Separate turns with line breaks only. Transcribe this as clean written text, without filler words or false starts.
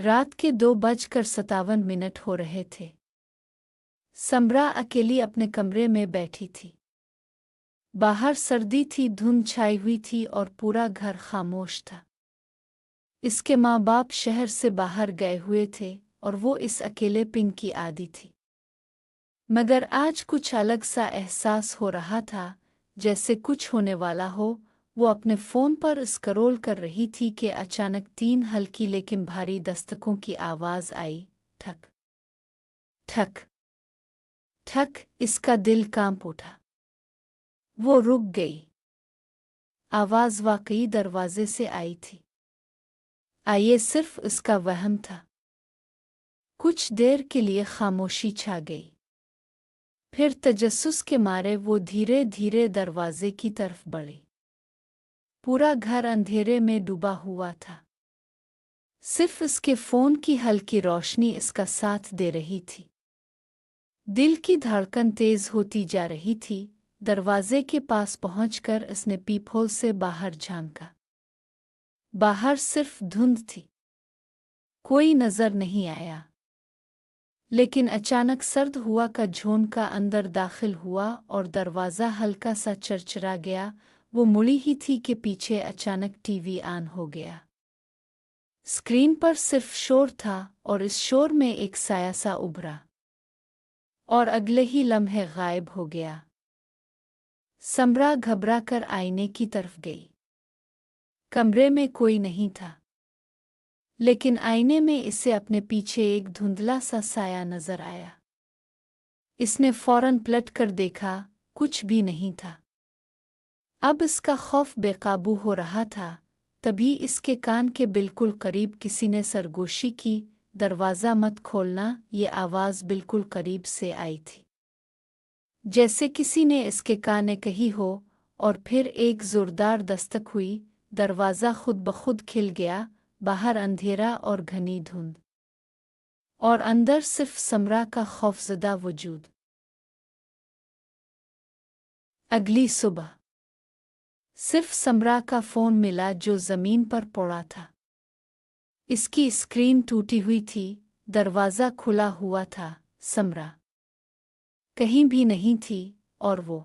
रात के 2:57 हो रहे थे। समरा अकेली अपने कमरे में बैठी थी। बाहर सर्दी थी, धुंध छाई हुई थी और पूरा घर खामोश था। इसके माँ बाप शहर से बाहर गए हुए थे और वो इस अकेले पिन की आदी थी। मगर आज कुछ अलग सा एहसास हो रहा था, जैसे कुछ होने वाला हो। वो अपने फ़ोन पर स्क्रॉल कर रही थी कि अचानक 3 हल्की लेकिन भारी दस्तकों की आवाज़ आई। ठक ठक ठक। इसका दिल कांप उठा। वो रुक गई। आवाज़ वाकई दरवाजे से आई थी। ये सिर्फ उसका वहम था। कुछ देर के लिए खामोशी छा गई। फिर तजस्सुस के मारे वो धीरे धीरे दरवाजे की तरफ बढ़ी। पूरा घर अंधेरे में डूबा हुआ था। सिर्फ उसके फ़ोन की हल्की रोशनी इसका साथ दे रही थी। दिल की धड़कन तेज होती जा रही थी। दरवाजे के पास पहुंचकर उसने पीपहोल से बाहर झांका। बाहर सिर्फ धुंध थी। कोई नजर नहीं आया। लेकिन अचानक सर्द हुआ का झोंका अंदर दाखिल हुआ और दरवाज़ा हल्का सा चरचरा गया। वो मुड़ी ही थी कि पीछे अचानक टीवी ऑन हो गया। स्क्रीन पर सिर्फ शोर था और इस शोर में एक साया सा उभरा और अगले ही लम्हे गायब हो गया। समरा घबरा कर आईने की तरफ गई। कमरे में कोई नहीं था, लेकिन आईने में इसे अपने पीछे एक धुंधला सा साया नजर आया। इसने फौरन पलट कर देखा, कुछ भी नहीं था। अब इसका खौफ बेकाबू हो रहा था। तभी इसके कान के बिल्कुल करीब किसी ने सरगोशी की, दरवाज़ा मत खोलना। ये आवाज़ बिल्कुल करीब से आई थी, जैसे किसी ने इसके कान में कही हो। और फिर एक ज़ोरदार दस्तक हुई। दरवाज़ा खुद ब खुद खिल गया। बाहर अंधेरा और घनी धुंध, और अंदर सिर्फ समरा का खौफज़दा वजूद। अगली सुबह सिर्फ समरा का फ़ोन मिला, जो ज़मीन पर पड़ा था। इसकी स्क्रीन टूटी हुई थी। दरवाज़ा खुला हुआ था। समरा कहीं भी नहीं थी और वो